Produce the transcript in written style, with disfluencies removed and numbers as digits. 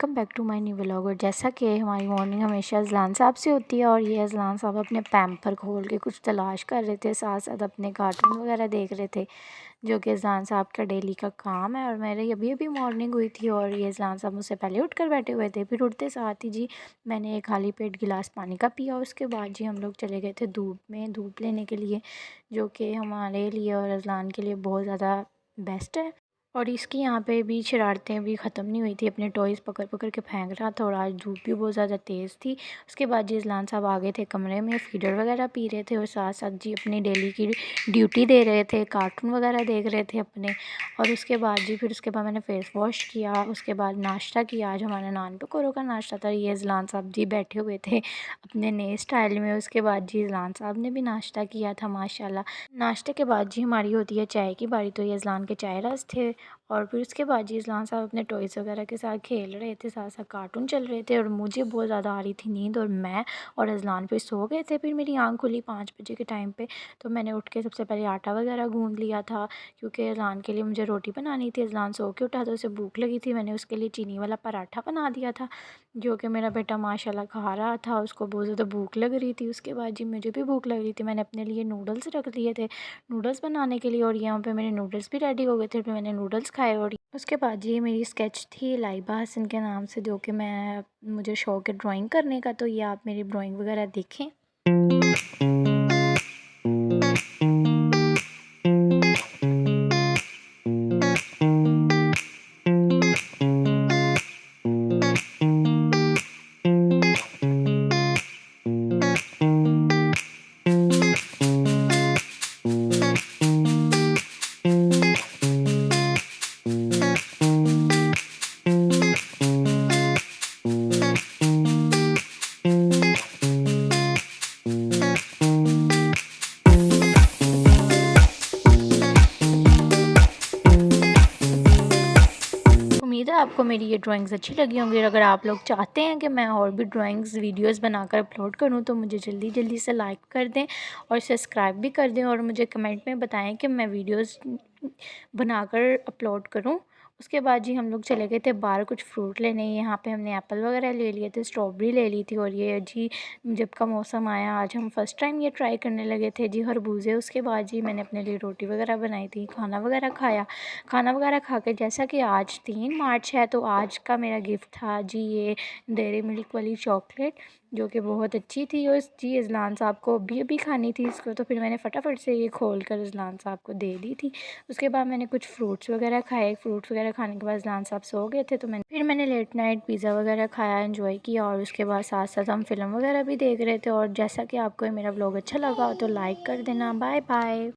Welcome back to my new vlog. और जैसा कि हमारी मॉर्निंग हमेशा अज़लान साहब से होती है और ये अज़लान साहब अपने पैम्पर खोल के कुछ तलाश कर रहे थे, साथ साथ अपने कार्टून वगैरह देख रहे थे, जो कि अज़लान साहब का डेली का काम है। और मेरी अभी अभी मॉर्निंग हुई थी और ये अज़लान साहब मुझसे पहले उठ कर बैठे हुए थे। फिर उठते साथ ही जी मैंने एक खाली पेट गिलास पानी का पिया। उसके बाद जी हम लोग चले गए थे धूप में धूप लेने के लिए, जो कि हमारे लिए और अज़लान के लिए बहुत ज़्यादा बेस्ट है। और इसकी यहाँ पे भी शरारतें भी ख़त्म नहीं हुई थी, अपने टॉयज़ पकड़ पकड़ के फेंक रहा था और आज धूप भी बहुत ज़्यादा तेज़ थी। उसके बाद जी अज़लान साहब आ गए थे कमरे में, फ़ीडर वगैरह पी रहे थे और साथ साथ जी अपनी डेली की ड्यूटी दे रहे थे, कार्टून वगैरह देख रहे थे अपने। और उसके बाद जी फिर उसके बाद मैंने फ़ेस वॉश किया, उसके बाद नाश्ता किया। आज हमारा नान पकौड़ों का नाश्ता था। ये अज़लान साहब जी बैठे हुए थे अपने नए स्टाइल में। उसके बाद जी अज़लान साहब ने भी नाश्ता किया था माशाल्लाह। नाश्ते के बाद जी हमारी होती है चाय की बारी, तो ये अज़लान के चाय रस थे। और फिर उसके बाद जी अज़लान साहब अपने टॉयज़ वगैरह के साथ खेल रहे थे, साथ साथ कार्टून चल रहे थे और मुझे बहुत ज़्यादा आ रही थी नींद और मैं और अज़लान फिर सो गए थे। फिर मेरी आँख खुली 5 बजे के टाइम पे, तो मैंने उठ के सबसे पहले आटा वगैरह गूँध लिया था, क्योंकि अज़लान के लिए मुझे रोटी बनानी थी। अज़लान सो के उठा तो उसे भूख लगी थी, मैंने उसके लिए चीनी वाला पराठा बना दिया था, जो कि मेरा बेटा माशाल्लाह खा रहा था, उसको बहुत ज़्यादा भूख लग रही थी। उसके बाद जी मुझे भी भूख लग रही थी, मैंने अपने लिए नूडल्स रख लिए थे नूडल्स बनाने के लिए और यहाँ पे मेरे नूडल्स भी रेडी हो गए थे। फिर मैंने नूडल्स खाए और उसके बाद जी मेरी स्केच थी लाइबा हसन के नाम से, जो कि मुझे शौक़ है ड्राइंग करने का, तो ये आप मेरी ड्राइंग वगैरह देखें। उम्मीद है आपको मेरी ये ड्राइंग्स अच्छी लगी होंगी। अगर आप लोग चाहते हैं कि मैं और भी ड्राइंग्स वीडियोस बनाकर अपलोड करूं, तो मुझे जल्दी जल्दी से लाइक कर दें और सब्सक्राइब भी कर दें और मुझे कमेंट में बताएं कि मैं वीडियोस बनाकर अपलोड करूं। उसके बाद जी हम लोग चले गए थे बाहर कुछ फ्रूट लेने। यहाँ पे हमने एप्पल वगैरह ले लिए थे, स्ट्रॉबेरी ले ली थी और ये जी जब का मौसम आया आज हम फ़र्स्ट टाइम ये ट्राई करने लगे थे जी खरबूजे। उसके बाद जी मैंने अपने लिए रोटी वगैरह बनाई थी, खाना वगैरह खाया। खाना वगैरह खा के जैसा कि आज 3 मार्च है, तो आज का मेरा गिफ्ट था जी ये डेयरी मिल्क वाली चॉकलेट, जो कि बहुत अच्छी थी। और जी अज़लान साहब को अभी अभी खानी थी इसको, तो फिर मैंने फटाफट से ये खोल कर अज़लान साहब को दे दी थी। उसके बाद मैंने कुछ फ्रूट्स वगैरह खाए। फ्रूट्स वगैरह खाने के बाद अज़लान साहब सो गए थे, तो मैंने लेट नाइट पिज़्ज़ा वगैरह खाया, एंजॉय किया। और उसके बाद साथ साथ हम फिल्म वगैरह भी देख रहे थे। और जैसा कि आपको मेरा व्लॉग अच्छा लगा हो तो लाइक कर देना। Bye bye.